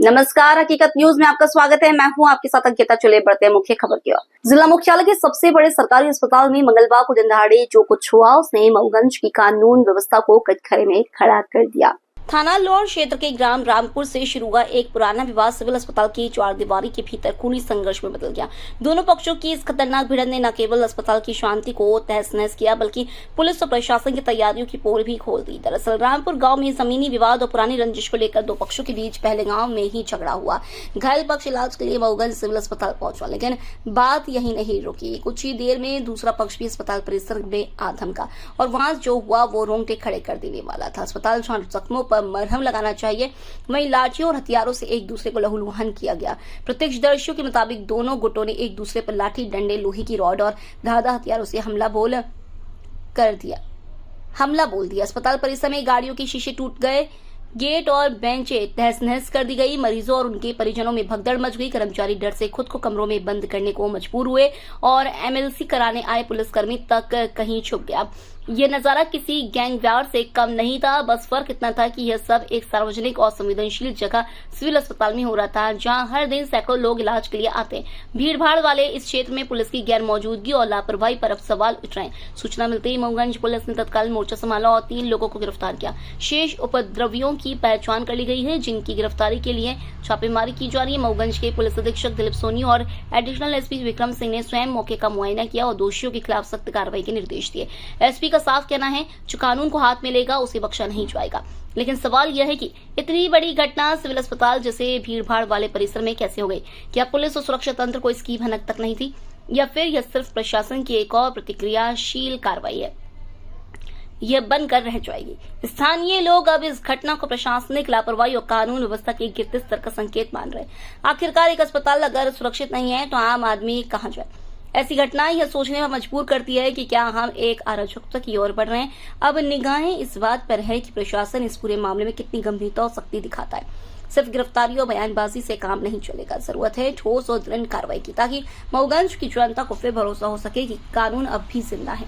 नमस्कार, हकीकत न्यूज में आपका स्वागत है। मैं हूं आपके साथ अंकिता। चले बढ़ते हैं मुख्य खबर की ओर। जिला मुख्यालय के सबसे बड़े सरकारी अस्पताल में मंगलवार को दिन दहाड़े जो कुछ हुआ उसने मऊगंज की कानून व्यवस्था को कटघरे में खड़ा कर दिया। थाना लोर क्षेत्र के ग्राम रामपुर से शुरू हुआ एक पुराना विवाद सिविल अस्पताल की चारदीवारी के भीतर खूनी संघर्ष में बदल गया। दोनों पक्षों की इस खतरनाक भिड़ंत ने न केवल अस्पताल की शांति को तहस नहस किया बल्कि पुलिस और प्रशासन की तैयारियों की पोल भी खोल दी। दरअसल रामपुर गांव में जमीनी विवाद और पुरानी रंजिश को लेकर दो पक्षों के बीच पहले गाँव में ही झगड़ा हुआ। घायल पक्ष इलाज के लिए मऊगंज सिविल अस्पताल पहुंचा, लेकिन बात यही नहीं रुकी। कुछ ही देर में दूसरा पक्ष भी अस्पताल परिसर में आ धमका और वहां जो हुआ वो रोंगटे खड़े कर देने वाला था। अस्पताल जहां जख्मों पर मरहम लगाना चाहिए वहीं लाठियों और हथियारों से एक दूसरे को लहूलुहान किया गया। प्रत्यक्षदर्शियों के मुताबिक दोनों गुटों ने एक दूसरे पर लाठी, डंडे, लोहे की रॉड और धारदार हथियारों से हमला बोल दिया। अस्पताल परिसर में गाड़ियों के शीशे टूट गए, गेट और बेंचें तहस नहस कर दी गई। मरीजों और उनके परिजनों में भगदड़ मच गई। कर्मचारी डर से खुद को कमरों में बंद करने को मजबूर हुए और एमएलसी कराने आए पुलिसकर्मी तक कहीं छुप गया। यह नजारा किसी गैंगवार से कम नहीं था। बस फर्क इतना था कि यह सब एक सार्वजनिक और संवेदनशील जगह सिविल अस्पताल में हो रहा था, जहां हर दिन सैकड़ों लोग इलाज के लिए आते। भीड़ भाड़ वाले इस क्षेत्र में पुलिस की गैर मौजूदगी और लापरवाही पर अब सवाल उठ रहे हैं। सूचना मिलते ही मऊगंज पुलिस ने तत्काल मोर्चा संभाला और 3 लोगों को गिरफ्तार किया। शेष उपद्रवियों की पहचान कर ली गई है, जिनकी गिरफ्तारी के लिए छापेमारी की जा रही है। मऊगंज के पुलिस अधीक्षक दिलीप सोनी और एडिशनल एसपी विक्रम सिंह ने स्वयं मौके का मुआयना किया और दोषियों के खिलाफ सख्त कार्रवाई के निर्देश दिए। एसपी का साफ कहना है, जो कानून को हाथ में लेगा उसे बख्शा नहीं जाएगा। लेकिन सवाल यह है कि इतनी बड़ी घटना सिविल अस्पताल जैसे भीड़भाड़ वाले परिसर में कैसे हो गई? क्या पुलिस और सुरक्षा तंत्र को इसकी भनक तक नहीं थी, या फिर यह सिर्फ प्रशासन की एक और प्रतिक्रियाशील कार्रवाई है? यह बनकर रह जाएगी। स्थानीय लोग अब इस घटना को प्रशासनिक लापरवाही और कानून व्यवस्था के गिरते स्तर का संकेत मान रहे हैं। आखिरकार एक अस्पताल अगर सुरक्षित नहीं है तो आम आदमी कहां जाए? ऐसी घटनाएं यह सोचने में मजबूर करती है कि क्या हम एक अराजकता की ओर बढ़ रहे हैं। अब निगाहें इस बात पर है कि प्रशासन इस पूरे मामले में कितनी गंभीरता और सख्ती दिखाता है। सिर्फ गिरफ्तारी और बयानबाजी से काम नहीं चलेगा। जरूरत है ठोस और दृढ़ कार्रवाई की, ताकि मऊगंज की जनता को फिर भरोसा हो सके कि कानून अब भी जिंदा है।